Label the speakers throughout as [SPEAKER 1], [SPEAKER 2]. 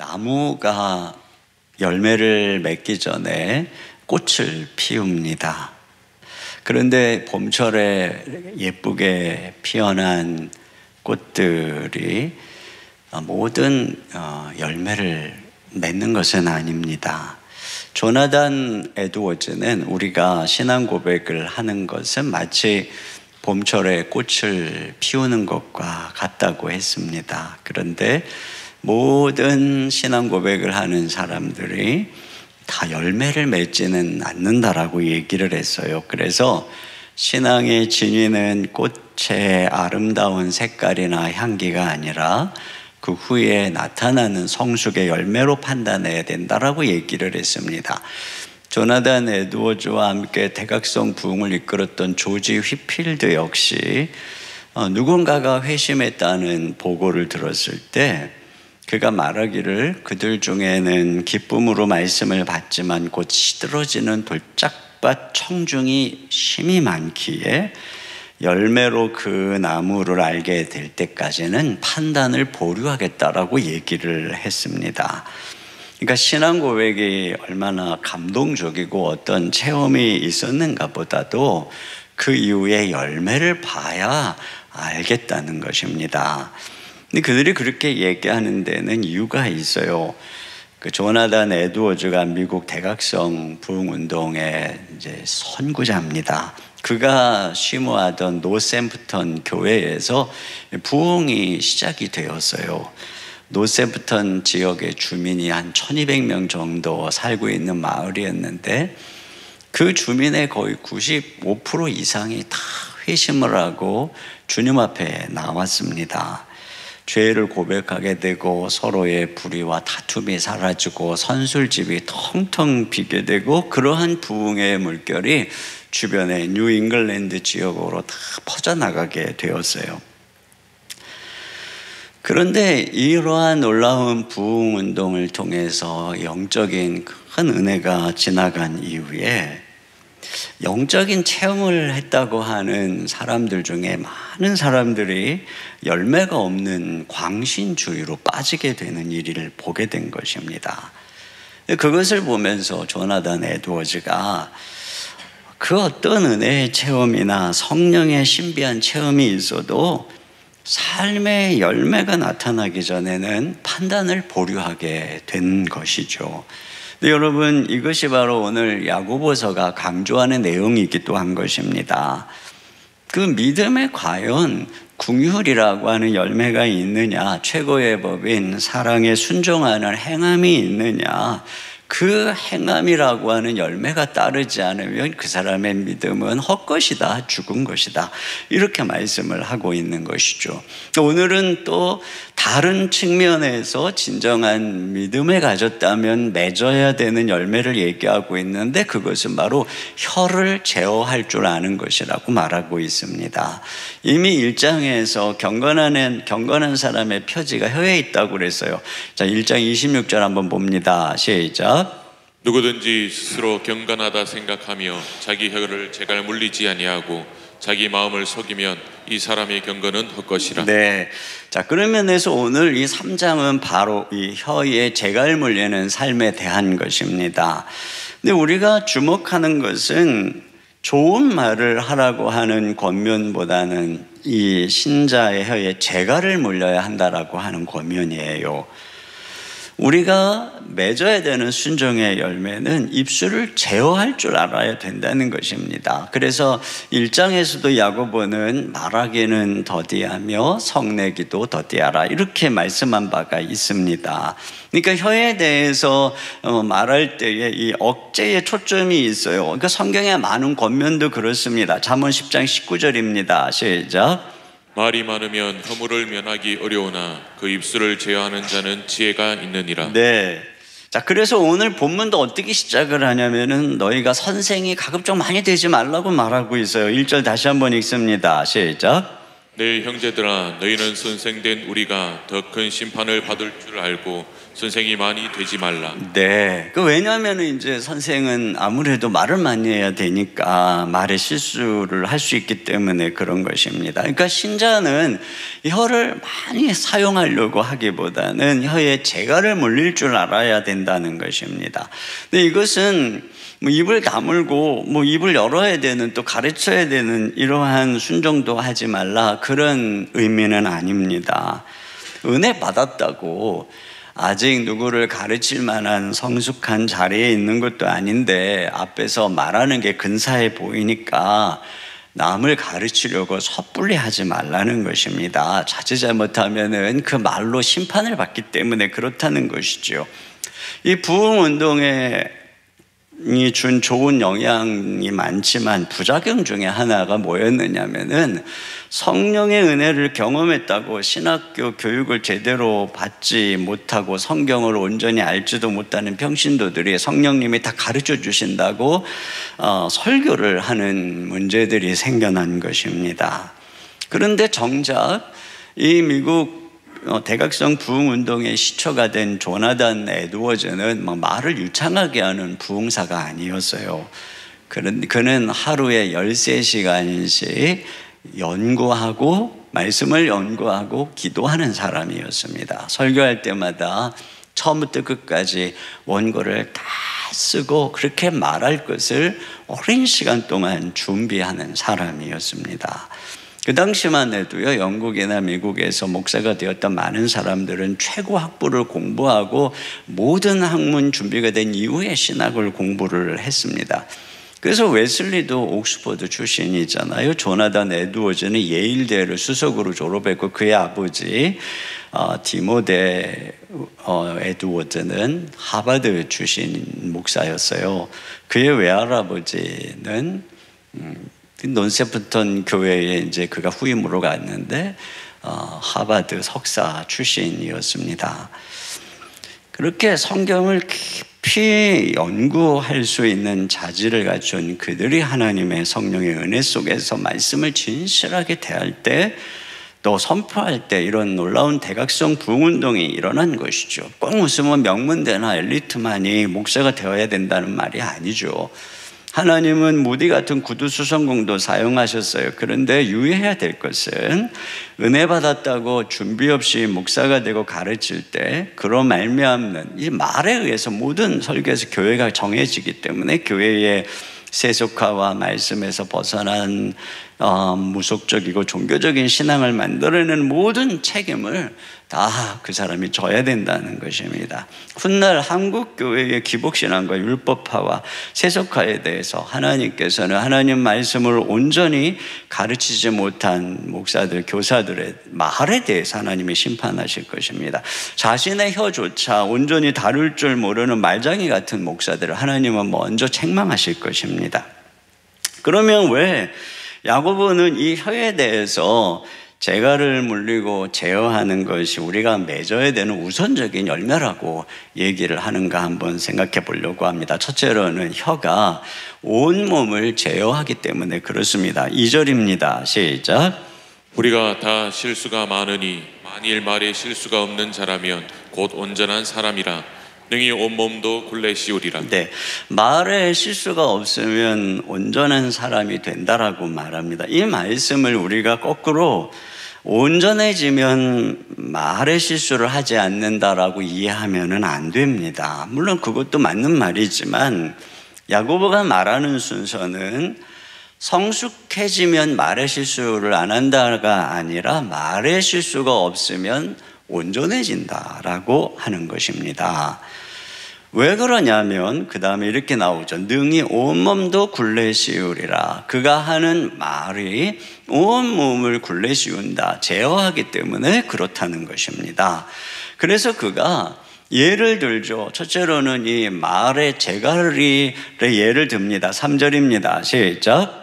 [SPEAKER 1] 나무가 열매를 맺기 전에 꽃을 피웁니다. 그런데 봄철에 예쁘게 피어난 꽃들이 모든 열매를 맺는 것은 아닙니다. 조나단 에드워즈는 우리가 신앙 고백을 하는 것은 마치 봄철에 꽃을 피우는 것과 같다고 했습니다. 그런데 모든 신앙 고백을 하는 사람들이 다 열매를 맺지는 않는다라고 얘기를 했어요. 그래서 신앙의 진위는 꽃의 아름다운 색깔이나 향기가 아니라 그 후에 나타나는 성숙의 열매로 판단해야 된다라고 얘기를 했습니다. 조나단 에드워즈와 함께 대각성 부흥을 이끌었던 조지 휘필드 역시 누군가가 회심했다는 보고를 들었을 때 그가 말하기를 그들 중에는 기쁨으로 말씀을 받지만 곧 시들어지는 돌짝밭 청중이 심히 많기에 열매로 그 나무를 알게 될 때까지는 판단을 보류하겠다라고 얘기를 했습니다. 그러니까 신앙 고백이 얼마나 감동적이고 어떤 체험이 있었는가 보다도 그 이후에 열매를 봐야 알겠다는 것입니다. 근데 그들이 그렇게 얘기하는 데는 이유가 있어요. 그 조나단 에드워즈가 미국 대각성 부흥운동의 이제 선구자입니다. 그가 심우하던 노샘프턴 교회에서 부흥이 시작이 되었어요. 노샘프턴 지역의 주민이 한 1200명 정도 살고 있는 마을이었는데 그 주민의 거의 95% 이상이 다 회심을 하고 주님 앞에 나왔습니다. 죄를 고백하게 되고 서로의 불의와 다툼이 사라지고 선술집이 텅텅 비게 되고 그러한 부흥의 물결이 주변의 뉴 잉글랜드 지역으로 다 퍼져나가게 되었어요. 그런데 이러한 놀라운 부흥 운동을 통해서 영적인 큰 은혜가 지나간 이후에 영적인 체험을 했다고 하는 사람들 중에 많은 사람들이 열매가 없는 광신주의로 빠지게 되는 일을 보게 된 것입니다. 그것을 보면서 조나단 에드워즈가 그 어떤 은혜의 체험이나 성령의 신비한 체험이 있어도 삶의 열매가 나타나기 전에는 판단을 보류하게 된 것이죠. 근데 여러분, 이것이 바로 오늘 야고보서가 강조하는 내용이기도 한 것입니다. 그 믿음에 과연 긍휼이라고 하는 열매가 있느냐, 최고의 법인 사랑에 순종하는 행함이 있느냐, 그 행함이라고 하는 열매가 따르지 않으면 그 사람의 믿음은 헛것이다, 죽은 것이다, 이렇게 말씀을 하고 있는 것이죠. 오늘은 또 다른 측면에서 진정한 믿음을 가졌다면 맺어야 되는 열매를 얘기하고 있는데 그것은 바로 혀를 제어할 줄 아는 것이라고 말하고 있습니다. 이미 1장에서 경건한 사람의 표지가 혀에 있다고 그랬어요. 자, 1장 26절 한번 봅니다. 시작.
[SPEAKER 2] 누구든지 스스로 경건하다 생각하며 자기 혀를 제갈 물리지 아니하고 자기 마음을 속이면 이 사람의 경건은 헛것이라.
[SPEAKER 1] 네. 자, 그런 면에서 오늘 이 3장은 바로 이 혀에 제갈 물리는 삶에 대한 것입니다. 근데 우리가 주목하는 것은 좋은 말을 하라고 하는 권면보다는 이 신자의 혀에 제갈을 물려야 한다라고 하는 권면이에요. 우리가 맺어야 되는 순종의 열매는 입술을 제어할 줄 알아야 된다는 것입니다. 그래서 1장에서도 야고보는 말하기는 더디하며 성내기도 더디하라, 이렇게 말씀한 바가 있습니다. 그러니까 혀에 대해서 말할 때에 이 억제에 초점이 있어요. 그러니까 성경에 많은 권면도 그렇습니다. 잠언 10장 19절입니다. 시작.
[SPEAKER 2] 말이 많으면 허물을 면하기 어려우나 그 입술을 제어하는 자는 지혜가 있느니라.
[SPEAKER 1] 네. 자, 그래서 오늘 본문도 어떻게 시작을 하냐면은 너희가 선생이 가급적 많이 되지 말라고 말하고 있어요. 1절 다시 한번 읽습니다. 시작.
[SPEAKER 2] 내 형제들아 너희는 선생된 우리가 더 큰 심판을 받을 줄 알고 선생이 많이 되지 말라.
[SPEAKER 1] 네. 왜냐하면 이제 선생은 아무래도 말을 많이 해야 되니까 말의 실수를 할 수 있기 때문에 그런 것입니다. 그러니까 신자는 혀를 많이 사용하려고 하기보다는 혀에 재갈을 물릴 줄 알아야 된다는 것입니다. 근데 이것은 입을 다물고 입을 열어야 되는, 또 가르쳐야 되는 이러한 순종도 하지 말라, 그런 의미는 아닙니다. 은혜 받았다고 아직 누구를 가르칠 만한 성숙한 자리에 있는 것도 아닌데 앞에서 말하는 게 근사해 보이니까 남을 가르치려고 섣불리 하지 말라는 것입니다. 자칫잘못하면은 그 말로 심판을 받기 때문에 그렇다는 것이죠. 이 부흥운동에 준 좋은 영향이 많지만 부작용 중에 하나가 뭐였느냐면은 성령의 은혜를 경험했다고 신학교 교육을 제대로 받지 못하고 성경을 온전히 알지도 못하는 평신도들이 성령님이 다 가르쳐 주신다고 설교를 하는 문제들이 생겨난 것입니다. 그런데 정작 이 미국 대각성 부흥운동의 시초가 된 조나단 에드워즈는 말을 유창하게 하는 부흥사가 아니었어요. 그는 하루에 13시간씩 연구하고 말씀을 연구하고 기도하는 사람이었습니다. 설교할 때마다 처음부터 끝까지 원고를 다 쓰고 그렇게 말할 것을 오랜 시간 동안 준비하는 사람이었습니다. 그 당시만 해도요, 영국이나 미국에서 목사가 되었던 많은 사람들은 최고 학부를 공부하고 모든 학문 준비가 된 이후에 신학을 공부를 했습니다. 그래서 웨슬리도 옥스퍼드 출신이잖아요. 조나단 에드워즈는 예일대를 수석으로 졸업했고 그의 아버지 디모데 에드워즈는 하버드 출신 목사였어요. 그의 외할아버지는 논세프턴 교회에 이제 그가 후임으로 갔는데 하버드 석사 출신이었습니다. 그렇게 성경을 깊이 연구할 수 있는 자질을 갖춘 그들이 하나님의 성령의 은혜 속에서 말씀을 진실하게 대할 때, 또 선포할 때 이런 놀라운 대각성 부흥운동이 일어난 것이죠. 꼭 무슨 명문대나 엘리트만이 목사가 되어야 된다는 말이 아니죠. 하나님은 무디 같은 구두수성공도 사용하셨어요. 그런데 유의해야 될 것은 은혜 받았다고 준비 없이 목사가 되고 가르칠 때 그로 말미암는 이 말에 의해서 모든 설교에서 교회가 정해지기 때문에 교회의 세속화와 말씀에서 벗어난 무속적이고 종교적인 신앙을 만들어내는 모든 책임을 다 그 사람이 져야 된다는 것입니다. 훗날 한국교회의 기복신앙과 율법화와 세속화에 대해서 하나님께서는 하나님 말씀을 온전히 가르치지 못한 목사들, 교사들의 말에 대해서 하나님이 심판하실 것입니다. 자신의 혀조차 온전히 다룰 줄 모르는 말장이 같은 목사들을 하나님은 먼저 책망하실 것입니다. 그러면 왜 야고보는 이 혀에 대해서 재갈을 물리고 제어하는 것이 우리가 맺어야 되는 우선적인 열매라고 얘기를 하는가 한번 생각해 보려고 합니다. 첫째로는 혀가 온몸을 제어하기 때문에 그렇습니다. 2절입니다. 시작.
[SPEAKER 2] 우리가 다 실수가 많으니 만일 말에 실수가 없는 자라면 곧 온전한 사람이라 능히 온몸도 굴레 씌우리라.
[SPEAKER 1] 네, 말에 실수가 없으면 온전한 사람이 된다라고 말합니다. 이 말씀을 우리가 거꾸로 온전해지면 말에 실수를 하지 않는다라고 이해하면 안 됩니다. 물론 그것도 맞는 말이지만 야고보가 말하는 순서는 성숙해지면 말에 실수를 안 한다가 아니라 말에 실수가 없으면 온전해진다라고 하는 것입니다. 왜 그러냐면 그 다음에 이렇게 나오죠. 능히 온몸도 굴레 씌우리라. 그가 하는 말이 온몸을 굴레 씌운다, 제어하기 때문에 그렇다는 것입니다. 그래서 그가 예를 들죠. 첫째로는 이 말의 재갈의 예를 듭니다. 3절입니다. 시작.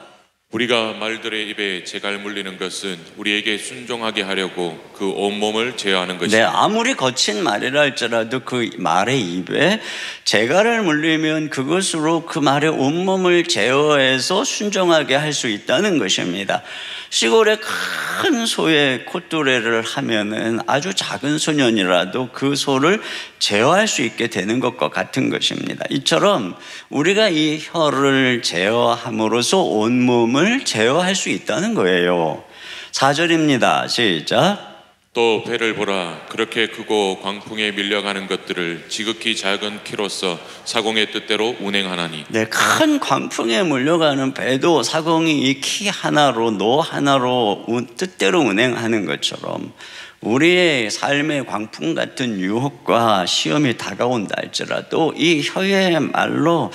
[SPEAKER 2] 우리가 말들의 입에 재갈 물리는 것은 우리에게 순종하게 하려고 그 온몸을 제어하는 것이다.
[SPEAKER 1] 네, 아무리 거친 말이라 할지라도 그 말의 입에 재갈을 물리면 그것으로 그 말의 온몸을 제어해서 순종하게 할 수 있다는 것입니다. 시골에 큰 소의 콧노래를 하면은 아주 작은 소년이라도 그 소를 제어할 수 있게 되는 것과 같은 것입니다. 이처럼 우리가 이 혀를 제어함으로써 온몸을 제어할 수 있다는 거예요. 4절입니다. 시작.
[SPEAKER 2] 또 배를 보라. 그렇게 크고 광풍에 밀려가는 것들을 지극히 작은 키로서 사공의 뜻대로 운행하나니.
[SPEAKER 1] 네, 큰 광풍에 몰려가는 배도 사공이 이 키 하나로 노 하나로 뜻대로 운행하는 것처럼 우리의 삶의 광풍 같은 유혹과 시험이 다가온다 할지라도 이 혀의 말로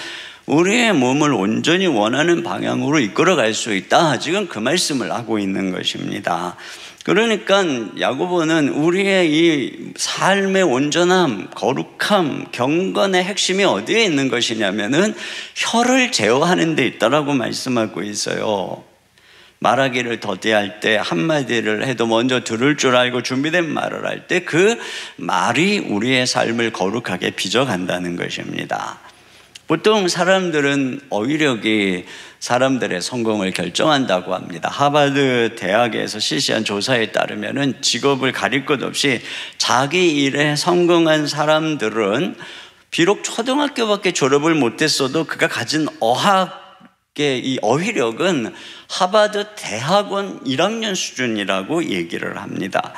[SPEAKER 1] 우리의 몸을 온전히 원하는 방향으로 이끌어갈 수 있다. 지금 그 말씀을 하고 있는 것입니다. 그러니까 야고보는 우리의 이 삶의 온전함, 거룩함, 경건의 핵심이 어디에 있는 것이냐면은 혀를 제어하는 데 있다라고 말씀하고 있어요. 말하기를 더디할 때 한마디를 해도 먼저 들을 줄 알고 준비된 말을 할 때 그 말이 우리의 삶을 거룩하게 빚어간다는 것입니다. 보통 사람들은 어휘력이 사람들의 성공을 결정한다고 합니다. 하버드 대학에서 실시한 조사에 따르면 직업을 가릴 것 없이 자기 일에 성공한 사람들은 비록 초등학교밖에 졸업을 못했어도 그가 가진 어학의 이 어휘력은 하버드 대학원 1학년 수준이라고 얘기를 합니다.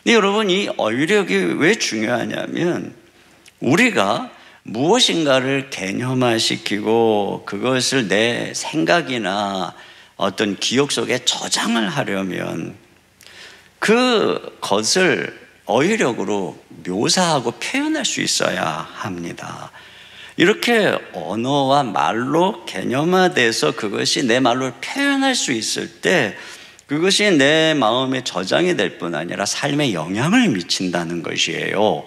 [SPEAKER 1] 근데 여러분, 이 어휘력이 왜 중요하냐면 우리가 무엇인가를 개념화시키고 그것을 내 생각이나 어떤 기억 속에 저장을 하려면 그것을 어휘력으로 묘사하고 표현할 수 있어야 합니다. 이렇게 언어와 말로 개념화돼서 그것이 내 말로 표현할 수 있을 때 그것이 내 마음에 저장이 될 뿐 아니라 삶에 영향을 미친다는 것이에요.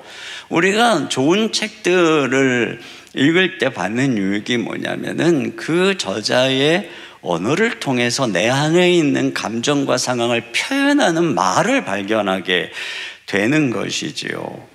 [SPEAKER 1] 우리가 좋은 책들을 읽을 때 받는 유익이 뭐냐면은 그 저자의 언어를 통해서 내 안에 있는 감정과 상황을 표현하는 말을 발견하게 되는 것이지요.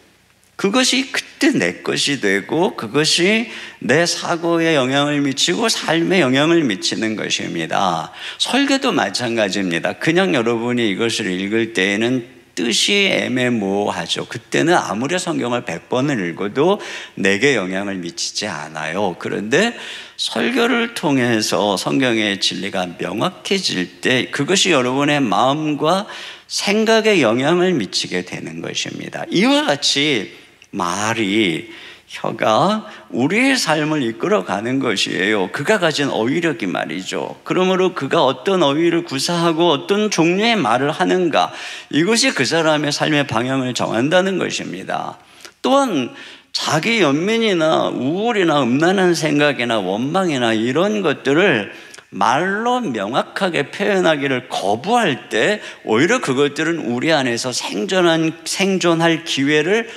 [SPEAKER 1] 그것이 그때 내 것이 되고 그것이 내 사고에 영향을 미치고 삶에 영향을 미치는 것입니다. 설교도 마찬가지입니다. 그냥 여러분이 이것을 읽을 때에는 뜻이 애매모호하죠. 그때는 아무리 성경을 100번을 읽어도 내게 영향을 미치지 않아요. 그런데 설교를 통해서 성경의 진리가 명확해질 때 그것이 여러분의 마음과 생각에 영향을 미치게 되는 것입니다. 이와 같이 말이, 혀가 우리의 삶을 이끌어가는 것이에요. 그가 가진 어휘력이 말이죠. 그러므로 그가 어떤 어휘를 구사하고 어떤 종류의 말을 하는가, 이것이 그 사람의 삶의 방향을 정한다는 것입니다. 또한 자기 연민이나 우울이나 음란한 생각이나 원망이나 이런 것들을 말로 명확하게 표현하기를 거부할 때 오히려 그것들은 우리 안에서 생존할 기회를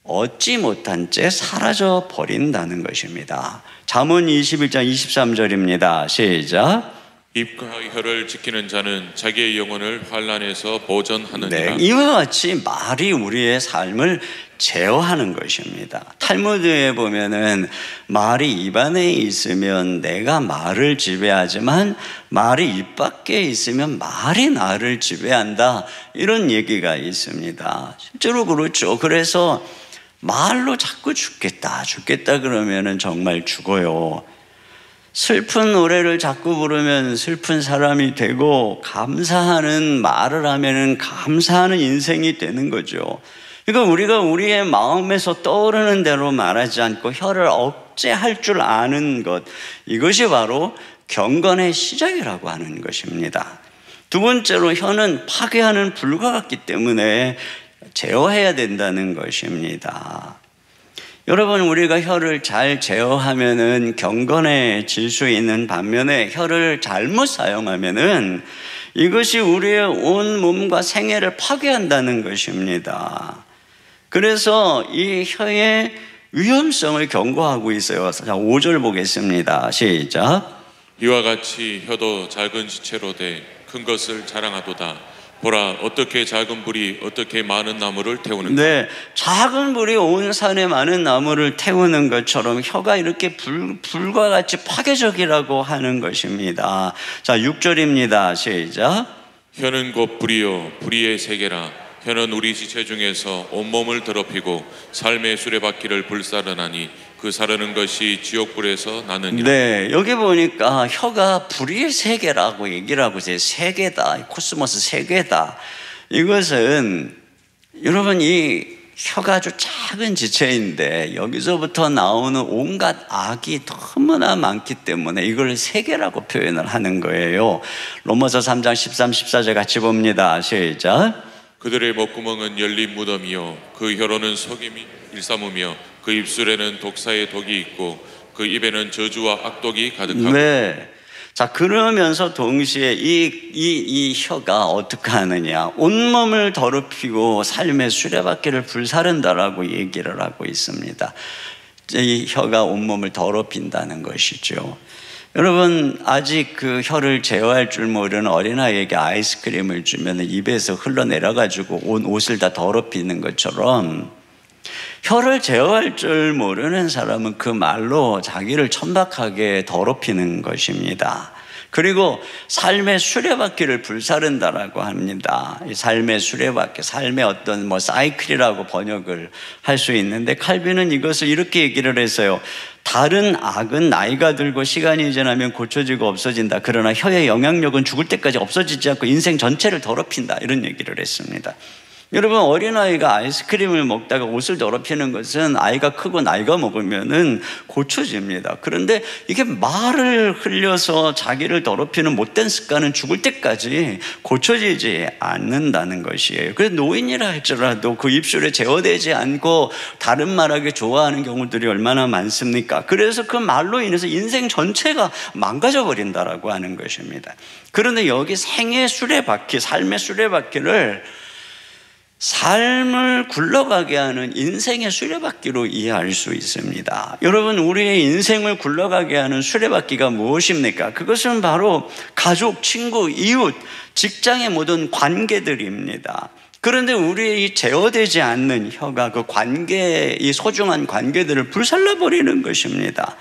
[SPEAKER 1] 얻지 못한 채 사라져 버린다는 것입니다. 잠언 21장 23절입니다. 시작.
[SPEAKER 2] 입과 혀를 지키는 자는 자기의 영혼을 환난에서 보전하느니라.
[SPEAKER 1] 네, 이와 같이 말이 우리의 삶을 제어하는 것입니다. 탈무드에 보면은 말이 입안에 있으면 내가 말을 지배하지만 말이 입 밖에 있으면 말이 나를 지배한다, 이런 얘기가 있습니다. 실제로 그렇죠. 그래서 말로 자꾸 죽겠다 그러면은 정말 죽어요. 슬픈 노래를 자꾸 부르면 슬픈 사람이 되고 감사하는 말을 하면은 감사하는 인생이 되는 거죠. 그러니까 우리가 우리의 마음에서 떠오르는 대로 말하지 않고 혀를 억제할 줄 아는 것, 이것이 바로 경건의 시작이라고 하는 것입니다. 두 번째로, 혀는 파괴하는 불과 같기 때문에 제어해야 된다는 것입니다. 여러분, 우리가 혀를 잘 제어하면은 경건해질 수 있는 반면에 혀를 잘못 사용하면은 이것이 우리의 온 몸과 생애를 파괴한다는 것입니다. 그래서 이 혀의 위험성을 경고하고 있어요. 자, 5절 보겠습니다. 시작.
[SPEAKER 2] 이와 같이 혀도 작은 지체로 돼 큰 것을 자랑하도다. 보라, 어떻게 작은 불이 어떻게 많은 나무를 태우는가.
[SPEAKER 1] 네, 작은 불이 온 산에 많은 나무를 태우는 것처럼 혀가 이렇게 불과 같이 파괴적이라고 하는 것입니다. 자, 6절입니다. 시작.
[SPEAKER 2] 혀는 곧 불이요 불의의 세계라. 혀는 우리 지체 중에서 온몸을 더럽히고 삶의 수레바퀴를 불사르나니 그 사르는 것이 지옥불에서 나느니라.
[SPEAKER 1] 네, 여기 보니까 혀가 불의의 세계라고 얘기를 하고 있어요. 세계다, 코스모스 세계다. 이것은 여러분, 이 혀가 아주 작은 지체인데 여기서부터 나오는 온갖 악이 너무나 많기 때문에 이걸 세계라고 표현을 하는 거예요. 로마서 3장 13, 14절 같이 봅니다. 시작.
[SPEAKER 2] 그들의 목구멍은 열린 무덤이요 그 혀로는 속임이 일삼으며 그 입술에는 독사의 독이 있고 그 입에는 저주와 악독이 가득하고.
[SPEAKER 1] 네. 자, 그러면서 동시에 이 혀가 어떻게 하느냐, 온몸을 더럽히고 삶의 수레바퀴를 불사른다라고 얘기를 하고 있습니다. 이 혀가 온몸을 더럽힌다는 것이죠. 여러분, 아직 그 혀를 제어할 줄 모르는 어린아이에게 아이스크림을 주면 입에서 흘러내려가지고 온 옷을 다 더럽히는 것처럼 혀를 제어할 줄 모르는 사람은 그 말로 자기를 천박하게 더럽히는 것입니다. 그리고 삶의 수레바퀴를 불사른다라고 합니다. 이 삶의 수레바퀴, 삶의 어떤 사이클이라고 번역을 할 수 있는데, 칼빈은 이것을 이렇게 얘기를 했어요. 다른 악은 나이가 들고 시간이 지나면 고쳐지고 없어진다. 그러나 혀의 영향력은 죽을 때까지 없어지지 않고 인생 전체를 더럽힌다. 이런 얘기를 했습니다. 여러분, 어린아이가 아이스크림을 먹다가 옷을 더럽히는 것은 아이가 크고 나이가 먹으면은 고쳐집니다. 그런데 이게 말을 흘려서 자기를 더럽히는 못된 습관은 죽을 때까지 고쳐지지 않는다는 것이에요. 그래서 노인이라 할지라도 그 입술에 제어되지 않고 다른 말하기 좋아하는 경우들이 얼마나 많습니까? 그래서 그 말로 인해서 인생 전체가 망가져 버린다라고 하는 것입니다. 그런데 여기 생의 수레바퀴, 삶의 수레바퀴를 삶을 굴러가게 하는 인생의 수레바퀴로 이해할 수 있습니다. 여러분, 우리의 인생을 굴러가게 하는 수레바퀴가 무엇입니까? 그것은 바로 가족, 친구, 이웃, 직장의 모든 관계들입니다. 그런데 우리의 이 제어되지 않는 혀가 그 관계, 이 소중한 관계들을 불살라버리는 것입니다.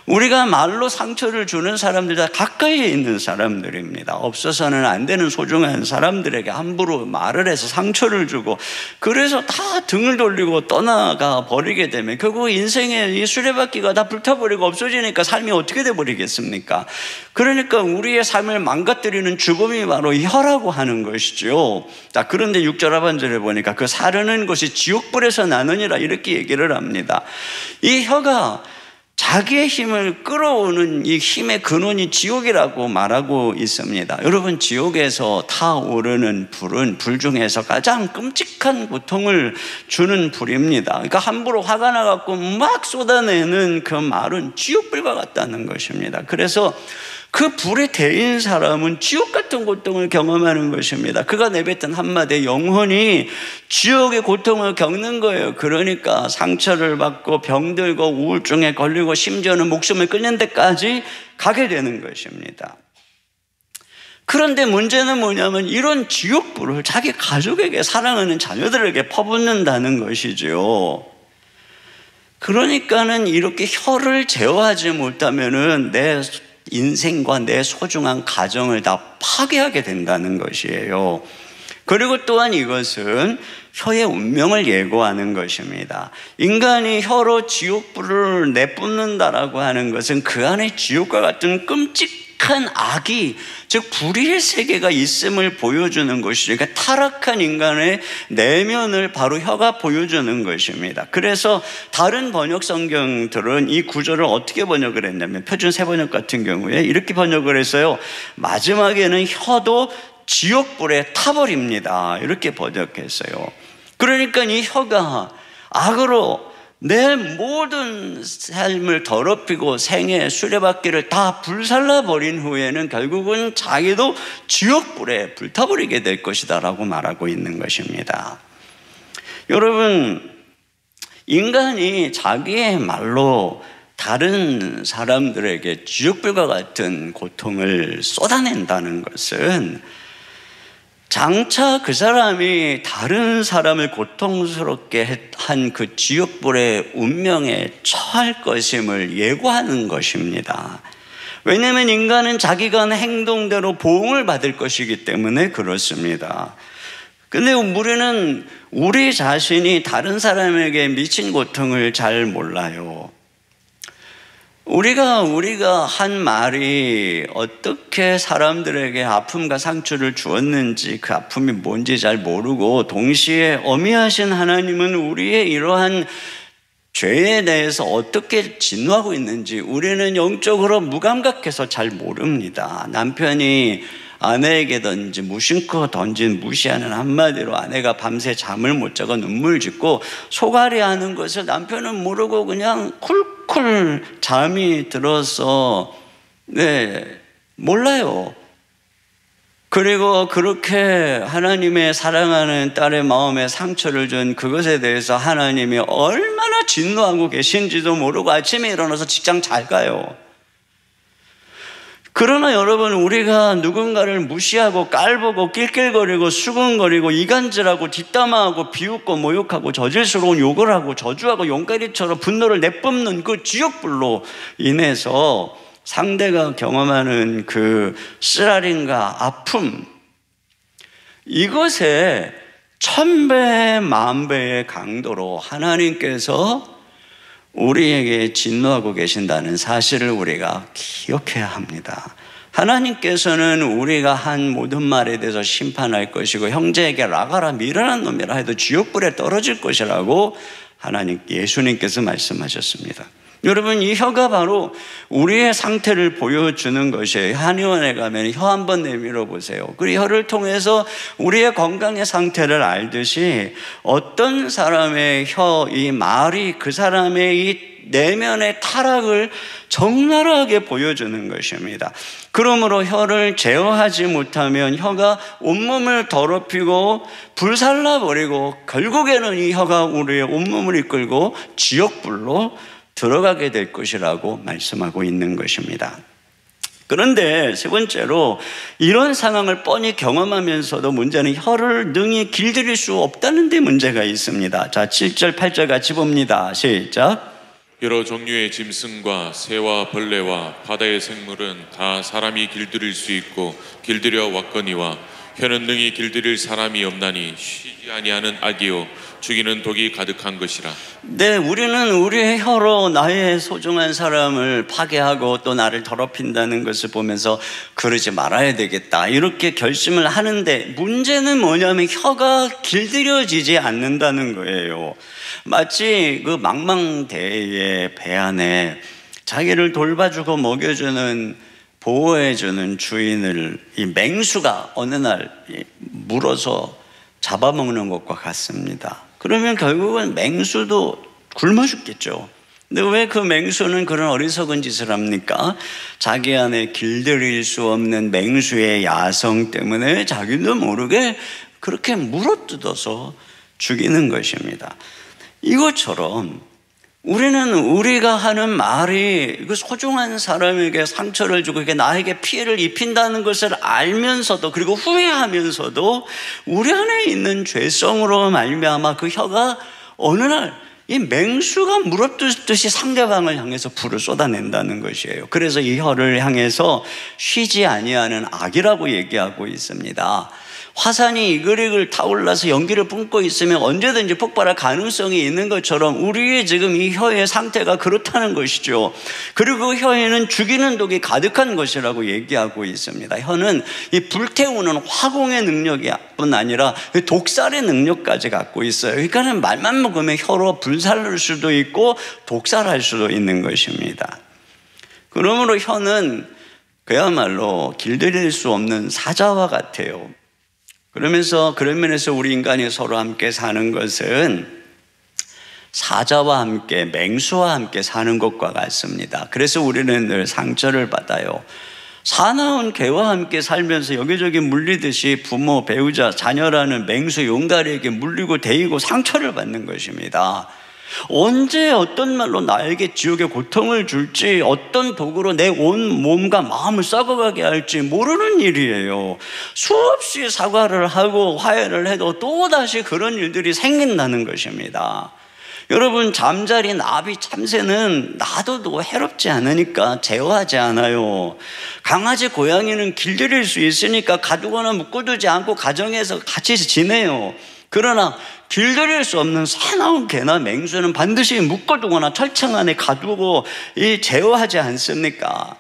[SPEAKER 1] 우리가 말로 상처를 주는 사람들 다 가까이에 있는 사람들입니다. 없어서는 안 되는 소중한 사람들에게 함부로 말을 해서 상처를 주고, 그래서 다 등을 돌리고 떠나가 버리게 되면 결국 인생의 이 수레바퀴가 다 불타버리고 없어지니까 삶이 어떻게 돼버리겠습니까? 그러니까 우리의 삶을 망가뜨리는 죽음이 바로 혀라고 하는 것이죠. 자, 그런데 6절 하반절에 보니까 그 사르는 것이 지옥불에서 나느니라 이렇게 얘기를 합니다. 이 혀가 자기의 힘을 끌어오는 이 힘의 근원이 지옥이라고 말하고 있습니다. 여러분, 지옥에서 타오르는 불은 불 중에서 가장 끔찍한 고통을 주는 불입니다. 그러니까 함부로 화가 나갖고 막 쏟아내는 그 말은 지옥불과 같다는 것입니다. 그래서 그 불에 데인 사람은 지옥 같은 고통을 경험하는 것입니다. 그가 내뱉은 한마디에 영혼이 지옥의 고통을 겪는 거예요. 그러니까 상처를 받고 병들고 우울증에 걸리고 심지어는 목숨을 끊는 데까지 가게 되는 것입니다. 그런데 문제는 뭐냐면 이런 지옥불을 자기 가족에게, 사랑하는 자녀들에게 퍼붓는다는 것이죠. 그러니까는 이렇게 혀를 제어하지 못하면은 내 인생과 내 소중한 가정을 다 파괴하게 된다는 것이에요. 그리고 또한 이것은 혀의 운명을 예고하는 것입니다. 인간이 혀로 지옥불을 내뿜는다라고 하는 것은 그 안에 지옥과 같은 끔찍한 악이, 즉 불의의 세계가 있음을 보여주는 것이죠. 그러니까 타락한 인간의 내면을 바로 혀가 보여주는 것입니다. 그래서 다른 번역 성경들은 이 구절을 어떻게 번역을 했냐면, 표준 세번역 같은 경우에 이렇게 번역을 했어요. 마지막에는 혀도 지옥불에 타버립니다. 이렇게 번역했어요. 그러니까 이 혀가 악으로 내 모든 삶을 더럽히고 생의 수레바퀴를 다 불살라버린 후에는 결국은 자기도 지옥불에 불타버리게 될 것이다 라고 말하고 있는 것입니다. 여러분, 인간이 자기의 말로 다른 사람들에게 지옥불과 같은 고통을 쏟아낸다는 것은 장차 그 사람이 다른 사람을 고통스럽게 한 그 지옥불의 운명에 처할 것임을 예고하는 것입니다. 왜냐하면 인간은 자기가 하는 행동대로 보응을 받을 것이기 때문에 그렇습니다. 근데 우리는 우리 자신이 다른 사람에게 미친 고통을 잘 몰라요. 우리가 한 말이 어떻게 사람들에게 아픔과 상처를 주었는지, 그 아픔이 뭔지 잘 모르고, 동시에 어미하신 하나님은 우리의 이러한 죄에 대해서 어떻게 진노하고 있는지 우리는 영적으로 무감각해서 잘 모릅니다. 남편이 아내에게 무심코 던진 무시하는 한마디로 아내가 밤새 잠을 못 자고 눈물 짓고 속앓이하는 것을 남편은 모르고 그냥 쿨쿨 잠이 들어서 몰라요. 그리고 그렇게 하나님의 사랑하는 딸의 마음에 상처를 준 그것에 대해서 하나님이 얼마나 진노하고 계신지도 모르고 아침에 일어나서 직장 잘 가요. 그러나 여러분, 우리가 누군가를 무시하고 깔보고 낄낄거리고 수근거리고 이간질하고 뒷담화하고 비웃고 모욕하고 저질스러운 욕을 하고 저주하고 용가리처럼 분노를 내뿜는 그 지옥불로 인해서 상대가 경험하는 그 쓰라림과 아픔, 이것에 1000배 만배의 강도로 하나님께서 우리에게 진노하고 계신다는 사실을 우리가 기억해야 합니다. 하나님께서는 우리가 한 모든 말에 대해서 심판할 것이고, 형제에게 라가라 미련한 놈이라 해도 지옥불에 떨어질 것이라고 예수님께서 말씀하셨습니다. 여러분, 이 혀가 바로 우리의 상태를 보여주는 것이에요. 한의원에 가면 혀 한번 내밀어 보세요. 그 혀를 통해서 우리의 건강의 상태를 알듯이 어떤 사람의 이 말이 그 사람의 이 내면의 타락을 적나라하게 보여주는 것입니다. 그러므로 혀를 제어하지 못하면 혀가 온몸을 더럽히고 불살라버리고 결국에는 이 혀가 우리의 온몸을 이끌고 지옥불로 들어가게 될 것이라고 말씀하고 있는 것입니다. 그런데 세 번째로, 이런 상황을 뻔히 경험하면서도 문제는 혀를 능히 길들일 수 없다는 데 문제가 있습니다. 자, 7절 8절 같이 봅니다. 시작.
[SPEAKER 2] 여러 종류의 짐승과 새와 벌레와 바다의 생물은 다 사람이 길들일 수 있고 길들여 왔거니와 혀는 능히 길들일 사람이 없나니 쉬지 아니하는 악이요 죽이는 독이 가득한 것이라.
[SPEAKER 1] 네, 우리는 우리의 혀로 나의 소중한 사람을 파괴하고 또 나를 더럽힌다는 것을 보면서 그러지 말아야 되겠다 이렇게 결심을 하는데, 문제는 뭐냐면 혀가 길들여지지 않는다는 거예요. 마치 그 망망대해의 배 안에 자기를 돌봐주고 먹여주는, 보호해주는 주인을 이 맹수가 어느 날 물어서 잡아먹는 것과 같습니다. 그러면 결국은 맹수도 굶어 죽겠죠. 근데 왜 그 맹수는 그런 어리석은 짓을 합니까? 자기 안에 길들일 수 없는 맹수의 야성 때문에 자기도 모르게 그렇게 물어뜯어서 죽이는 것입니다. 이것처럼 우리는 우리가 하는 말이 그 소중한 사람에게 상처를 주고 그게 나에게 피해를 입힌다는 것을 알면서도, 그리고 후회하면서도 우리 안에 있는 죄성으로 말미암아 그 혀가 어느 날 이 맹수가 물어뜯듯이 상대방을 향해서 불을 쏟아낸다는 것이에요. 그래서 이 혀를 향해서 쉬지 아니하는 악이라고 얘기하고 있습니다. 화산이 이글이글 타올라서 연기를 뿜고 있으면 언제든지 폭발할 가능성이 있는 것처럼 우리의 지금 이 혀의 상태가 그렇다는 것이죠. 그리고 그 혀에는 죽이는 독이 가득한 것이라고 얘기하고 있습니다. 혀는 이 불태우는 화공의 능력뿐 아니라 독살의 능력까지 갖고 있어요. 그러니까 말만 먹으면 혀로 불살릴 수도 있고 독살할 수도 있는 것입니다. 그러므로 혀는 그야말로 길들일 수 없는 사자와 같아요. 그러면서 그런 면에서 우리 인간이 서로 함께 사는 것은 사자와 함께, 맹수와 함께 사는 것과 같습니다. 그래서 우리는 늘 상처를 받아요. 사나운 개와 함께 살면서 여기저기 물리듯이 부모, 배우자, 자녀라는 맹수 용가리에게 물리고 대이고 상처를 받는 것입니다. 언제 어떤 말로 나에게 지옥의 고통을 줄지, 어떤 도구로 내 온 몸과 마음을 썩어가게 할지 모르는 일이에요. 수없이 사과를 하고 화해를 해도 또다시 그런 일들이 생긴다는 것입니다. 여러분, 잠자리 나비 참새는 놔둬도 해롭지 않으니까 제어하지 않아요. 강아지 고양이는 길들일 수 있으니까 가두거나 묶어두지 않고 가정에서 같이 지내요. 그러나 길들일 수 없는 사나운 개나 맹수는 반드시 묶어두거나 철창 안에 가두고 제어하지 않습니까?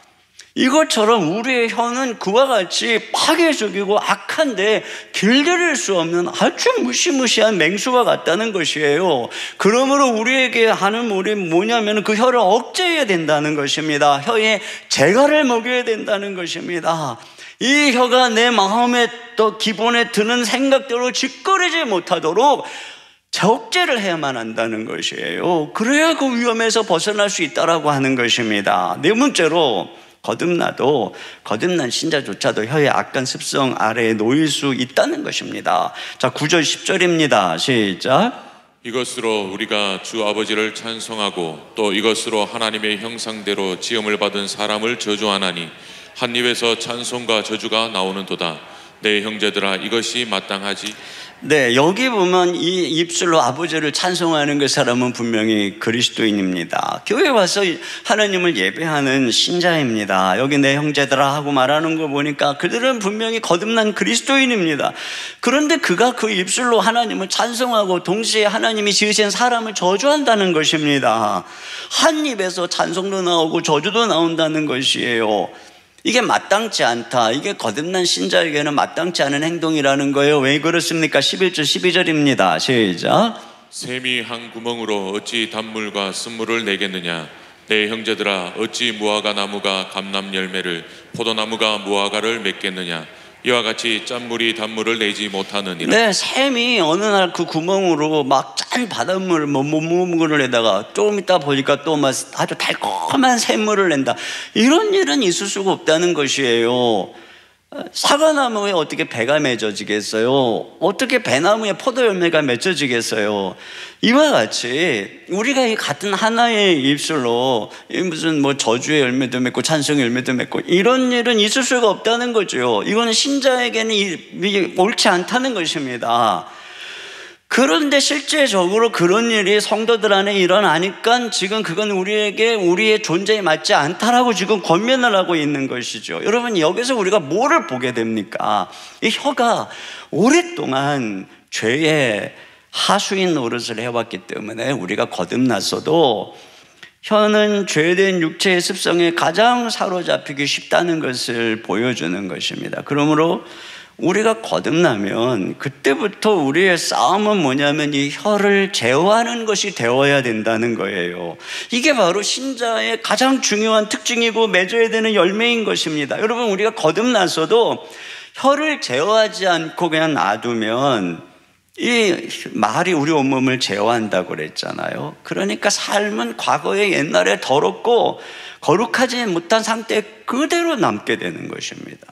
[SPEAKER 1] 이것처럼 우리의 혀는 그와 같이 파괴적이고 악한데 길들일 수 없는 아주 무시무시한 맹수와 같다는 것이에요. 그러므로 우리에게 하는 말이 뭐냐면 그 혀를 억제해야 된다는 것입니다. 혀에 재갈을 먹여야 된다는 것입니다. 이 혀가 내 마음에 또 기본에 드는 생각대로 짓거리지 못하도록 억제를 해야만 한다는 것이에요. 그래야 그 위험에서 벗어날 수 있다라고 하는 것입니다. 네 번째로, 거듭난 신자조차도 혀의 악한 습성 아래에 놓일 수 있다는 것입니다. 자, 9절 10절입니다. 시작.
[SPEAKER 2] 이것으로 우리가 주 아버지를 찬송하고 또 이것으로 하나님의 형상대로 지음을 받은 사람을 저주하나니 한 입에서 찬송과 저주가 나오는도다. 내 형제들아, 이것이 마땅하지?
[SPEAKER 1] 네, 여기 보면 이 입술로 아버지를 찬송하는 그 사람은 분명히 그리스도인입니다. 교회 와서 하나님을 예배하는 신자입니다. 여기 내 형제들아 하고 말하는 거 보니까 그들은 분명히 거듭난 그리스도인입니다. 그런데 그가 그 입술로 하나님을 찬송하고 동시에 하나님이 지으신 사람을 저주한다는 것입니다. 한 입에서 찬송도 나오고 저주도 나온다는 것이에요. 이게 마땅치 않다. 이게 거듭난 신자에게는 마땅치 않은 행동이라는 거예요. 왜 그렇습니까? 11절 12절입니다. 시작.
[SPEAKER 2] 샘이 한 구멍으로 어찌 단물과 쓴물을 내겠느냐? 내 형제들아, 어찌 무화과 나무가 감람 열매를, 포도나무가 무화과를 맺겠느냐? 이와 같이 짠물이 단물을 내지 못하느니라.
[SPEAKER 1] 네, 샘이 어느 날 그 구멍으로 막 짠 바닷물, 물을 내다가 조금 있다 보니까 또 막 아주 달콤한 샘물을 낸다. 이런 일은 있을 수가 없다는 것이에요. 사과나무에 어떻게 배가 맺어지겠어요? 어떻게 배나무에 포도 열매가 맺어지겠어요? 이와 같이 우리가 이 같은 하나의 입술로 무슨 뭐 저주의 열매도 맺고 찬송의 열매도 맺고 이런 일은 있을 수가 없다는 거죠. 이거는 신자에게는 옳지 않다는 것입니다. 그런데 실제적으로 그런 일이 성도들 안에 일어나니까 지금 그건 우리에게 우리의 존재에 맞지 않다라고 지금 권면을 하고 있는 것이죠. 여러분, 여기서 우리가 뭐를 보게 됩니까? 이 혀가 오랫동안 죄의 하수인 노릇을 해왔기 때문에 우리가 거듭났어도 혀는 죄된 육체의 습성에 가장 사로잡히기 쉽다는 것을 보여주는 것입니다. 그러므로 우리가 거듭나면 그때부터 우리의 싸움은 뭐냐면 이 혀를 제어하는 것이 되어야 된다는 거예요. 이게 바로 신자의 가장 중요한 특징이고 맺어야 되는 열매인 것입니다. 여러분, 우리가 거듭났어도 혀를 제어하지 않고 그냥 놔두면 이 말이 우리 온몸을 제어한다고 그랬잖아요. 그러니까 삶은 과거의 옛날에 더럽고 거룩하지 못한 상태에 그대로 남게 되는 것입니다.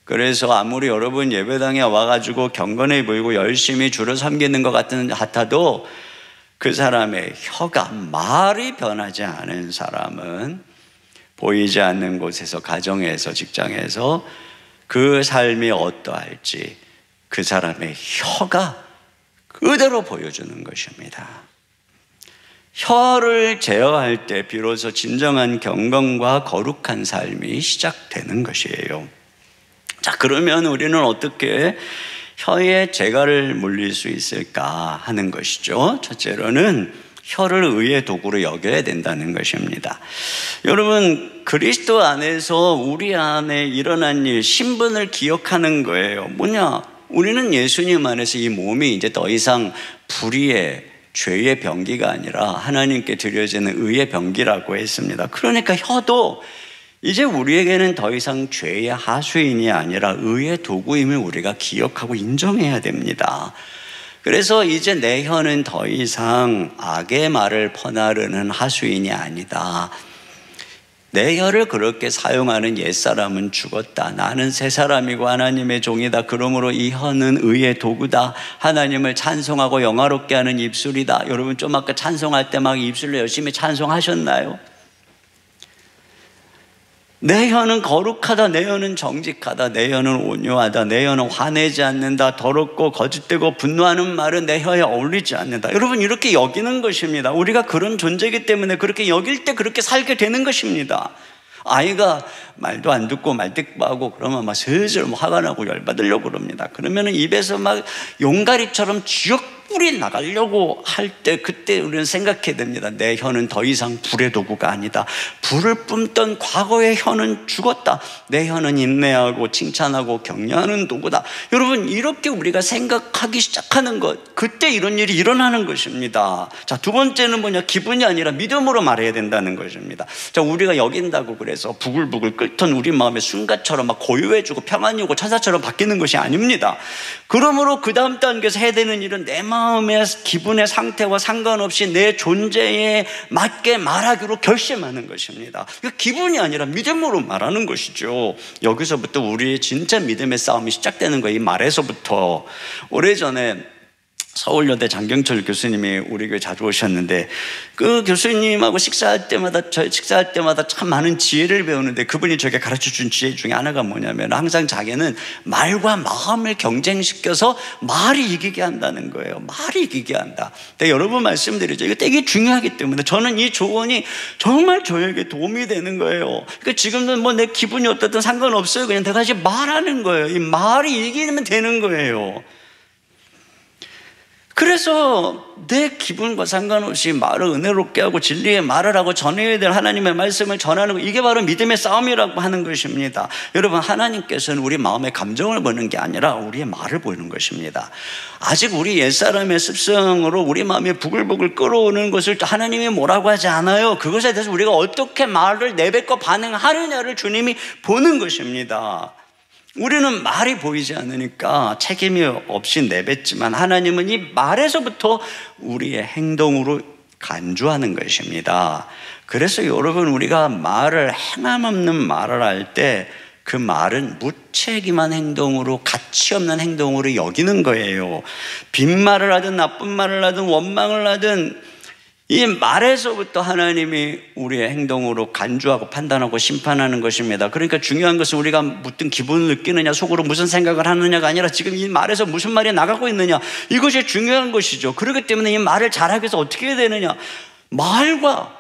[SPEAKER 1] 그래서 아무리 여러분 예배당에 와가지고 경건해 보이고 열심히 주를 섬기는 것 같아도 그 사람의 혀가 말이 변하지 않은 사람은 보이지 않는 곳에서, 가정에서, 직장에서 그 삶이 어떠할지 그 사람의 혀가 그대로 보여주는 것입니다. 혀를 제어할 때 비로소 진정한 경건과 거룩한 삶이 시작되는 것이에요. 자, 그러면 우리는 어떻게 혀에 재갈을 물릴 수 있을까 하는 것이죠. 첫째로는 혀를 의의 도구로 여겨야 된다는 것입니다. 여러분, 그리스도 안에서 우리 안에 일어난 일, 신분을 기억하는 거예요. 뭐냐? 우리는 예수님 안에서 이 몸이 이제 더 이상 불의의 죄의 병기가 아니라 하나님께 드려지는 의의 병기라고 했습니다. 그러니까 혀도 이제 우리에게는 더 이상 죄의 하수인이 아니라 의의 도구임을 우리가 기억하고 인정해야 됩니다. 그래서 이제 내 혀는 더 이상 악의 말을 퍼나르는 하수인이 아니다. 내 혀를 그렇게 사용하는 옛사람은 죽었다. 나는 새 사람이고 하나님의 종이다. 그러므로 이 혀는 의의 도구다. 하나님을 찬송하고 영화롭게 하는 입술이다. 여러분 좀 아까 찬송할 때 막 입술로 열심히 찬송하셨나요? 내 혀는 거룩하다. 내 혀는 정직하다. 내 혀는 온유하다. 내 혀는 화내지 않는다. 더럽고 거짓되고 분노하는 말은 내 혀에 어울리지 않는다. 여러분 이렇게 여기는 것입니다. 우리가 그런 존재이기 때문에 그렇게 여길 때 그렇게 살게 되는 것입니다. 아이가 말도 안 듣고 말대꾸하고 그러면 막 슬슬 화가 나고 열받으려고 그럽니다. 그러면 입에서 막 용가리처럼 지역불이 나가려고 할 때 그때 우리는 생각해야 됩니다. 내 혀는 더 이상 불의 도구가 아니다. 불을 뿜던 과거의 혀는 죽었다. 내 혀는 인내하고 칭찬하고 격려하는 도구다. 여러분 이렇게 우리가 생각하기 시작하는 것, 그때 이런 일이 일어나는 것입니다. 자, 두 번째는 뭐냐? 기분이 아니라 믿음으로 말해야 된다는 것입니다. 자, 우리가 여긴다고 그래서 부글부글 끓던 우리 마음의 순간처럼 막 고요해지고 평안이 오고 천사처럼 바뀌는 것이 아닙니다. 그러므로 그 다음 단계에서 해야 되는 일은 내 마음의 기분의 상태와 상관없이 내 존재에 맞게 말하기로 결심하는 것입니다. 기분이 아니라 믿음으로 말하는 것이죠. 여기서부터 우리의 진짜 믿음의 싸움이 시작되는 거예요. 이 말에서부터. 오래전에 서울여대 장경철 교수님이 우리 교회 자주 오셨는데 그 교수님하고 식사할 때마다 참 많은 지혜를 배우는데 그분이 저에게 가르쳐준 지혜 중에 하나가 뭐냐면 항상 자기는 말과 마음을 경쟁시켜서 말이 이기게 한다는 거예요. 말이 이기게 한다. 근데 여러 번 말씀드리죠. 이거 되게 중요하기 때문에 저는 이 조언이 정말 저에게 도움이 되는 거예요. 그러니까 지금은 뭐 내 기분이 어떻든 상관없어요. 그냥 내가 이제 말하는 거예요. 이 말이 이기면 되는 거예요. 그래서 내 기분과 상관없이 말을 은혜롭게 하고 진리의 말을 하고 전해야 될 하나님의 말씀을 전하는 것, 이게 바로 믿음의 싸움이라고 하는 것입니다. 여러분 하나님께서는 우리 마음의 감정을 보는 게 아니라 우리의 말을 보는 것입니다. 아직 우리 옛사람의 습성으로 우리 마음이 부글부글 끓어오는 것을 하나님이 뭐라고 하지 않아요. 그것에 대해서 우리가 어떻게 말을 내뱉고 반응하느냐를 주님이 보는 것입니다. 우리는 말이 보이지 않으니까 책임이 없이 내뱉지만 하나님은 이 말에서부터 우리의 행동으로 간주하는 것입니다. 그래서 여러분 우리가 말을 행함 없는 말을 할 때 그 말은 무책임한 행동으로 가치 없는 행동으로 여기는 거예요. 빈말을 하든 나쁜 말을 하든 원망을 하든 이 말에서부터 하나님이 우리의 행동으로 간주하고 판단하고 심판하는 것입니다. 그러니까 중요한 것은 우리가 무슨 기분을 느끼느냐, 속으로 무슨 생각을 하느냐가 아니라 지금 이 말에서 무슨 말이 나가고 있느냐, 이것이 중요한 것이죠. 그렇기 때문에 이 말을 잘하기 위해서 어떻게 해야 되느냐, 말과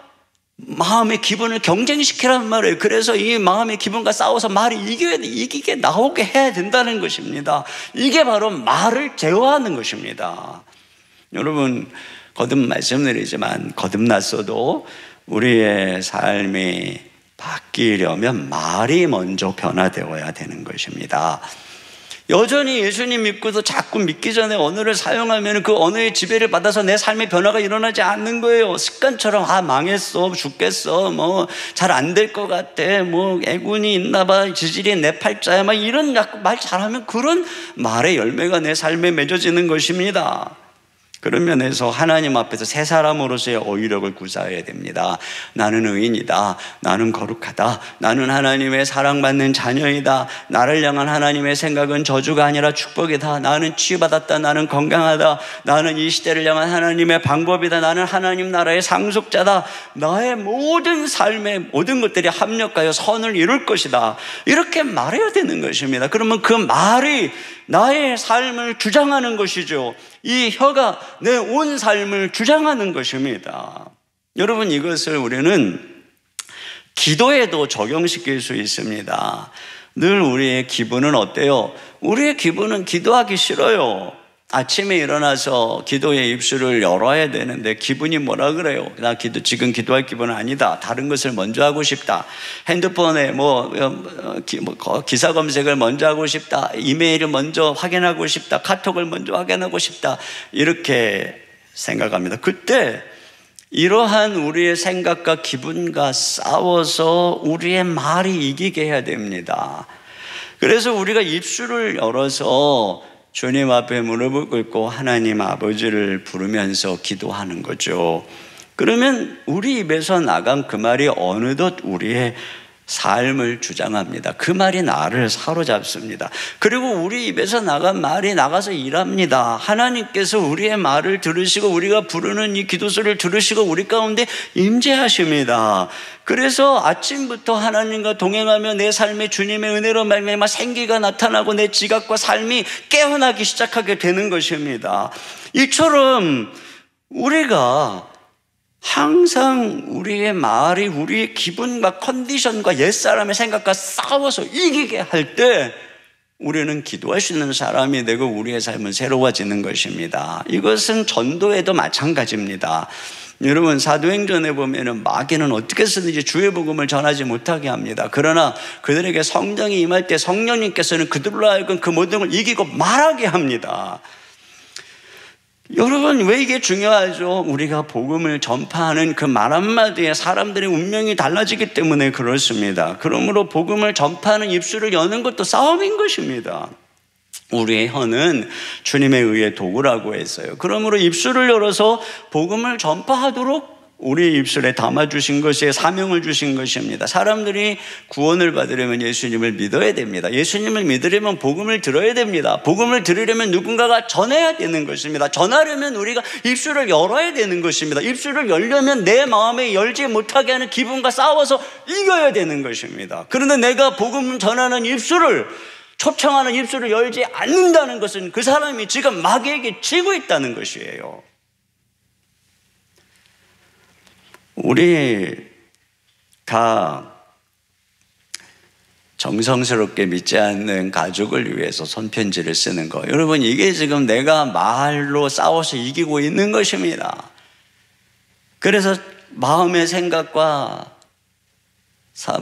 [SPEAKER 1] 마음의 기분을 경쟁시키라는 말이에요. 그래서 이 마음의 기분과 싸워서 말이 이기게 나오게 해야 된다는 것입니다. 이게 바로 말을 제어하는 것입니다. 여러분 거듭 말씀드리지만 거듭났어도 우리의 삶이 바뀌려면 말이 먼저 변화되어야 되는 것입니다. 여전히 예수님 믿고도 자꾸 믿기 전에 언어를 사용하면 그 언어의 지배를 받아서 내 삶의 변화가 일어나지 않는 거예요. 습관처럼 망했어, 죽겠어, 뭐 잘 안 될 것 같아, 뭐 애군이 있나 봐, 지질이 내 팔자야, 막 이런 말 잘하면 그런 말의 열매가 내 삶에 맺어지는 것입니다. 그런 면에서 하나님 앞에서 새 사람으로서의 어휘력을 구사해야 됩니다. 나는 의인이다. 나는 거룩하다. 나는 하나님의 사랑받는 자녀이다. 나를 향한 하나님의 생각은 저주가 아니라 축복이다. 나는 치유받았다. 나는 건강하다. 나는 이 시대를 향한 하나님의 방법이다. 나는 하나님 나라의 상속자다. 나의 모든 삶의 모든 것들이 합력하여 선을 이룰 것이다. 이렇게 말해야 되는 것입니다. 그러면 그 말이 나의 삶을 주장하는 것이죠. 이 혀가 내 온 삶을 주장하는 것입니다. 여러분 이것을 우리는 기도에도 적용시킬 수 있습니다. 늘 우리의 기분은 어때요? 우리의 기분은 기도하기 싫어요. 아침에 일어나서 기도의 입술을 열어야 되는데 기분이 뭐라 그래요? 나 지금 기도할 기분은 아니다. 다른 것을 먼저 하고 싶다. 핸드폰에 기사 검색을 먼저 하고 싶다. 이메일을 먼저 확인하고 싶다. 카톡을 먼저 확인하고 싶다. 이렇게 생각합니다. 그때 이러한 우리의 생각과 기분과 싸워서 우리의 말이 이기게 해야 됩니다. 그래서 우리가 입술을 열어서 주님 앞에 무릎을 꿇고 하나님 아버지를 부르면서 기도하는 거죠. 그러면 우리 입에서 나간 그 말이 어느덧 우리의 삶을 주장합니다. 그 말이 나를 사로잡습니다. 그리고 우리 입에서 나간 말이 나가서 일합니다. 하나님께서 우리의 말을 들으시고 우리가 부르는 이 기도소리를 들으시고 우리 가운데 임재하십니다. 그래서 아침부터 하나님과 동행하며 내 삶에 주님의 은혜로 말미암아 생기가 나타나고 내 지각과 삶이 깨어나기 시작하게 되는 것입니다. 이처럼 우리가 항상 우리의 말이 우리의 기분과 컨디션과 옛사람의 생각과 싸워서 이기게 할 때 우리는 기도할 수 있는 사람이 되고 우리의 삶은 새로워지는 것입니다. 이것은 전도에도 마찬가지입니다. 여러분, 사도행전에 보면은 마귀는 어떻게 쓰든지 주의 복음을 전하지 못하게 합니다. 그러나 그들에게 성령이 임할 때 성령님께서는 그들로 하여금 그 모든 걸 이기고 말하게 합니다. 여러분, 왜 이게 중요하죠? 우리가 복음을 전파하는 그 말 한마디에 사람들의 운명이 달라지기 때문에 그렇습니다. 그러므로 복음을 전파하는 입술을 여는 것도 싸움인 것입니다. 우리의 혀는 주님에 의해 도구라고 했어요. 그러므로 입술을 열어서 복음을 전파하도록 우리 입술에 담아주신 것이 사명을 주신 것입니다. 사람들이 구원을 받으려면 예수님을 믿어야 됩니다. 예수님을 믿으려면 복음을 들어야 됩니다. 복음을 들으려면 누군가가 전해야 되는 것입니다. 전하려면 우리가 입술을 열어야 되는 것입니다. 입술을 열려면 내 마음에 열지 못하게 하는 기분과 싸워서 이겨야 되는 것입니다. 그런데 내가 복음을 전하는 입술을, 초청하는 입술을 열지 않는다는 것은 그 사람이 지금 마귀에게 지고 있다는 것이에요. 우리가 정성스럽게 믿지 않는 가족을 위해서 손편지를 쓰는 거, 여러분, 이게 지금 내가 말로 싸워서 이기고 있는 것입니다. 그래서 마음의 생각과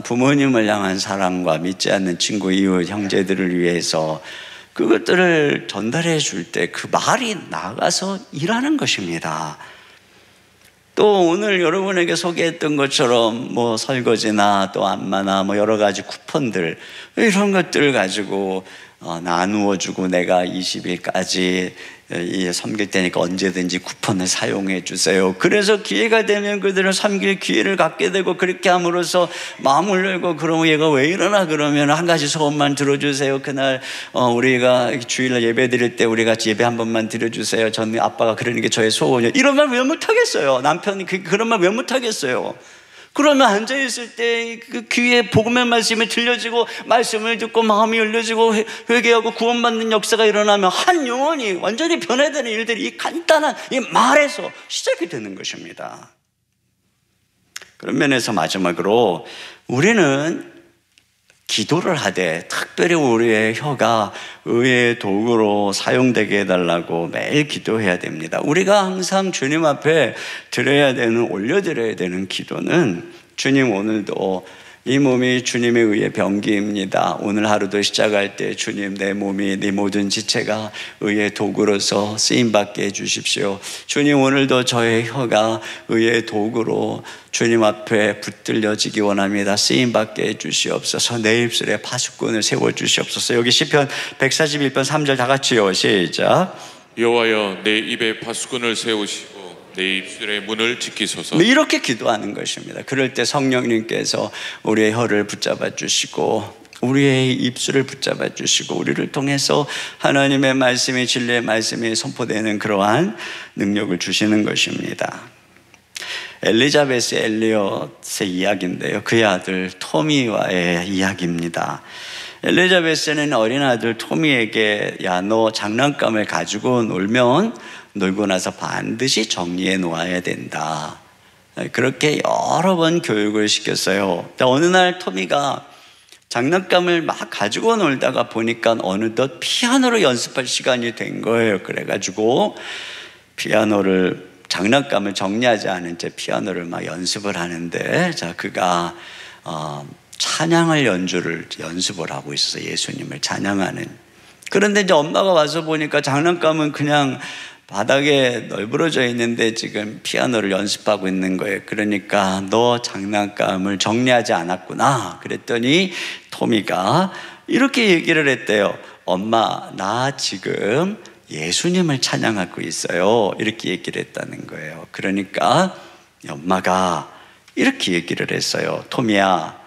[SPEAKER 1] 부모님을 향한 사랑과 믿지 않는 친구, 이웃, 형제들을 위해서 그것들을 전달해 줄 때 그 말이 나가서 일하는 것입니다. 또 오늘 여러분에게 소개했던 것처럼 뭐 설거지나 또 안마나 뭐 여러 가지 쿠폰들, 이런 것들을 가지고 나누어 주고, 내가 20일까지 섬길 때니까 언제든지 쿠폰을 사용해 주세요. 그래서 기회가 되면 그들을 섬길 기회를 갖게 되고, 그렇게 함으로써 마음을 열고, 그러면 얘가 왜 이러나 그러면 한 가지 소원만 들어주세요. 그날 우리가 주일날 예배 드릴 때 우리 같이 예배 한 번만 드려주세요. 저는 아빠가 그러는 게 저의 소원이에요. 이런 말 왜 못하겠어요? 남편이 그런 말 왜 못하겠어요? 그러면 앉아있을 때 그 귀에 복음의 말씀이 들려지고 말씀을 듣고 마음이 열려지고 회개하고 구원받는 역사가 일어나면 한 영혼이 완전히 변화되는 일들이 이 간단한 이 말에서 시작이 되는 것입니다. 그런 면에서 마지막으로 우리는 기도를 하되 특별히 우리의 혀가 의의 도구로 사용되게 해달라고 매일 기도해야 됩니다. 우리가 항상 주님 앞에 드려야 되는, 올려드려야 되는 기도는, 주님, 오늘도 이 몸이 주님에 의해 병기입니다. 오늘 하루도 시작할 때 주님, 내 몸이, 네 모든 지체가 의의 도구로서 쓰임받게 해주십시오. 주님, 오늘도 저의 혀가 의의 도구로 주님 앞에 붙들려지기 원합니다. 쓰임받게 해주시옵소서. 내 입술에 파수꾼을 세워주시옵소서. 여기 시편 141편 3절 다 같이요, 시작.
[SPEAKER 2] 여호와여, 내 입에 파수꾼을 세우시고 내 입술의 문을 지키소서.
[SPEAKER 1] 이렇게 기도하는 것입니다. 그럴 때 성령님께서 우리의 혀를 붙잡아 주시고 우리의 입술을 붙잡아 주시고 우리를 통해서 하나님의 말씀이, 진리의 말씀이 선포되는 그러한 능력을 주시는 것입니다. 엘리자베스 엘리엇의 이야기인데요, 그의 아들 토미와의 이야기입니다. 엘리자베스는 어린 아들 토미에게, 야, 너 장난감을 가지고 놀고 나서 반드시 정리해 놓아야 된다, 그렇게 여러 번 교육을 시켰어요. 어느 날 토미가 장난감을 막 가지고 놀다가 보니까 어느덧 피아노를 연습할 시간이 된 거예요. 그래가지고 장난감을 정리하지 않은 채 피아노를 막 연습을 하는데, 그가 찬양을 연습을 하고 있어서 예수님을 찬양하는. 그런데 이제 엄마가 와서 보니까 장난감은 그냥 바닥에 널브러져 있는데 지금 피아노를 연습하고 있는 거예요. 그러니까 너 장난감을 정리하지 않았구나. 그랬더니 토미가 이렇게 얘기를 했대요. 엄마, 나 지금 예수님을 찬양하고 있어요. 이렇게 얘기를 했다는 거예요. 그러니까 엄마가 이렇게 얘기를 했어요. 토미야,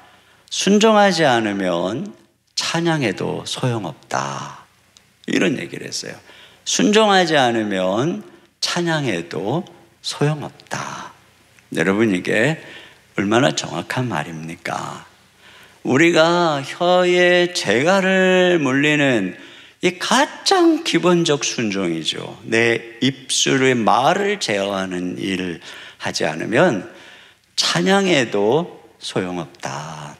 [SPEAKER 1] 순종하지 않으면 찬양해도 소용없다. 이런 얘기를 했어요. 순종하지 않으면 찬양해도 소용없다. 여러분, 이게 얼마나 정확한 말입니까? 우리가 혀에 재갈을 물리는 이 가장 기본적 순종이죠. 내 입술의 말을 제어하는 일을 하지 않으면 찬양해도 소용없다.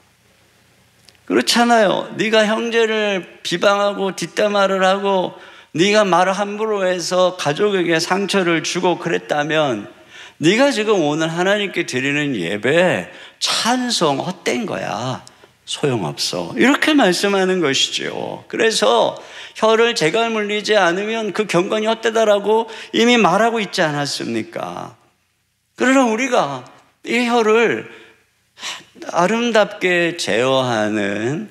[SPEAKER 1] 그렇잖아요. 네가 형제를 비방하고 뒷담화를 하고 네가 말을 함부로 해서 가족에게 상처를 주고 그랬다면 네가 지금 오늘 하나님께 드리는 예배, 찬송 헛된 거야. 소용없어. 이렇게 말씀하는 것이죠. 그래서 혀를 재갈 물리지 않으면 그 경건이 헛되다라고 이미 말하고 있지 않았습니까? 그러나 우리가 이 혀를 아름답게 제어하는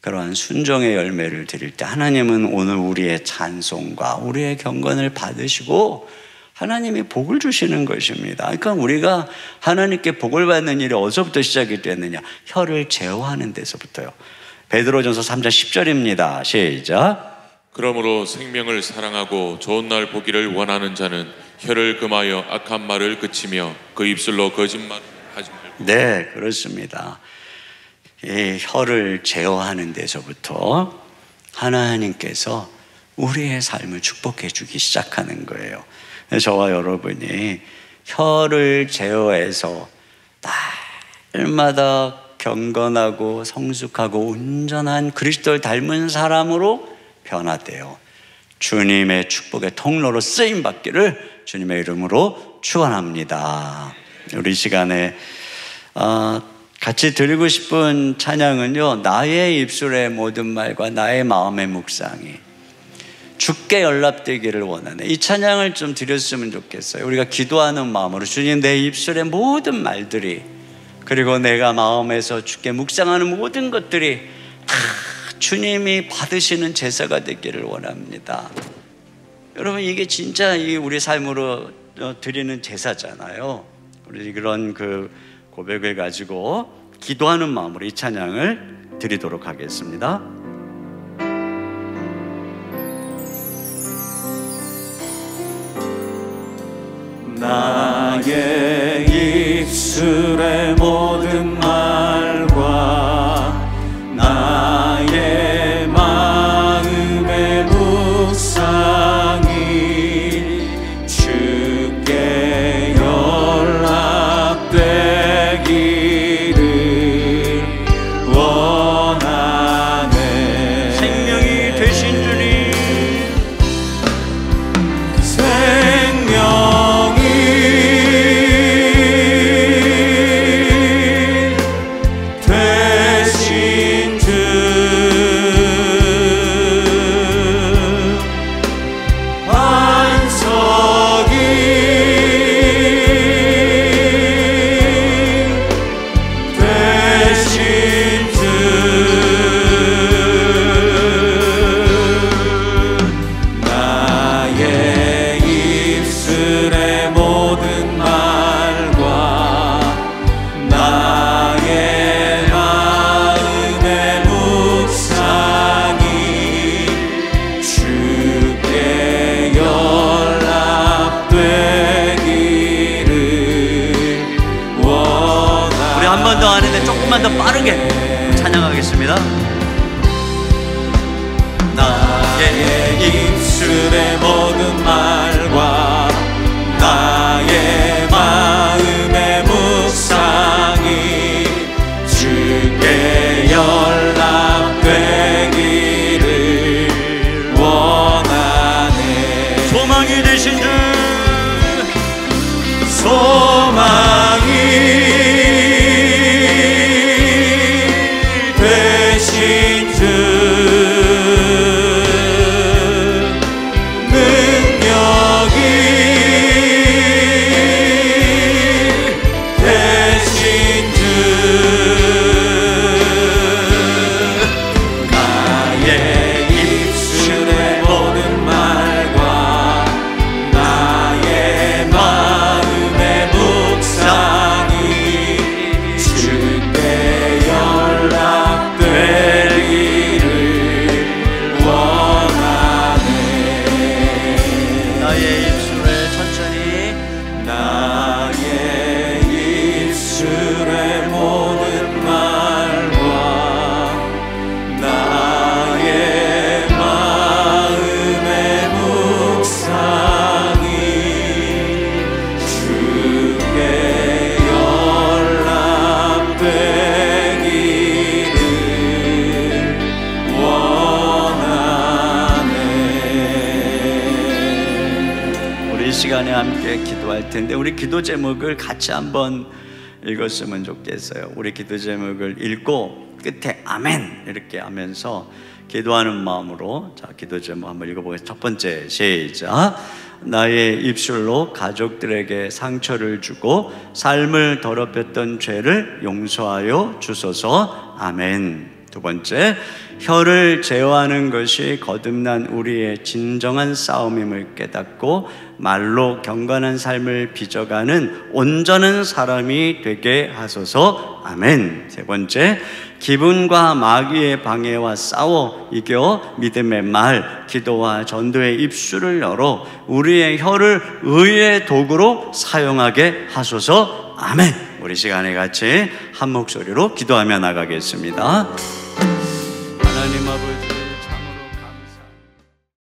[SPEAKER 1] 그러한 순종의 열매를 드릴 때 하나님은 오늘 우리의 찬송과 우리의 경건을 받으시고 하나님이 복을 주시는 것입니다. 그러니까 우리가 하나님께 복을 받는 일이 어디서부터 시작이 됐느냐? 혀를 제어하는 데서부터요. 베드로전서 3장 10절입니다. 시작.
[SPEAKER 2] 그러므로 생명을 사랑하고 좋은 날 보기를 원하는 자는 혀를 금하여 악한 말을 그치며 그 입술로 거짓말 하지 말고.
[SPEAKER 1] 네, 그렇습니다. 이 혀를 제어하는 데서부터 하나님께서 우리의 삶을 축복해 주기 시작하는 거예요. 저와 여러분이 혀를 제어해서 날마다 경건하고 성숙하고 온전한 그리스도를 닮은 사람으로 변화돼요. 주님의 축복의 통로로 쓰임받기를 주님의 이름으로 축원합니다. 우리 시간에 같이 드리고 싶은 찬양은요, 나의 입술의 모든 말과 나의 마음의 묵상이 주께 연락되기를 원하네. 이 찬양을 좀 드렸으면 좋겠어요. 우리가 기도하는 마음으로 주님, 내 입술의 모든 말들이, 그리고 내가 마음에서 주께 묵상하는 모든 것들이 다 주님이 받으시는 제사가 되기를 원합니다. 여러분, 이게 진짜 우리 삶으로 드리는 제사잖아요. 우리 그런 그 고백을 가지고 기도하는 마음으로 이 찬양을 드리도록 하겠습니다.
[SPEAKER 3] 나의 입술의 모든 말과 나의 마음의 묵상이 주께 연락되기를 원하네.
[SPEAKER 1] 생명이 되신 주님, 더 빠르게 찬양하겠습니다.
[SPEAKER 3] 나의 입술의 모든 말과 나의 마음의 묵상이 주께 연락되기를 원하네.
[SPEAKER 1] 소망이 되신 주,
[SPEAKER 3] 소망이 마음의 나의 입술의 모든 말과 나의 마음의 묵상이 주께 연락되기를 원하네.
[SPEAKER 1] 우리 이 시간에 함께 기도할 텐데 우리 기도 제목을 같이 한번 읽었으면 좋겠어요. 우리 기도 제목을 읽고 끝에 아멘 이렇게 하면서 기도하는 마음으로 자 기도 제목 한번 읽어보겠습니다. 첫 번째 시작. 나의 입술로 가족들에게 상처를 주고 삶을 더럽혔던 죄를 용서하여 주소서. 아멘. 두 번째, 혀를 제어하는 것이 거듭난 우리의 진정한 싸움임을 깨닫고 말로 경건한 삶을 빚어가는 온전한 사람이 되게 하소서. 아멘. 세 번째, 기분과 마귀의 방해와 싸워 이겨 믿음의 말, 기도와 전도의 입술을 열어 우리의 혀를 의의 도구로 사용하게 하소서. 아멘. 우리 시간에 같이 한 목소리로 기도하며 나가겠습니다.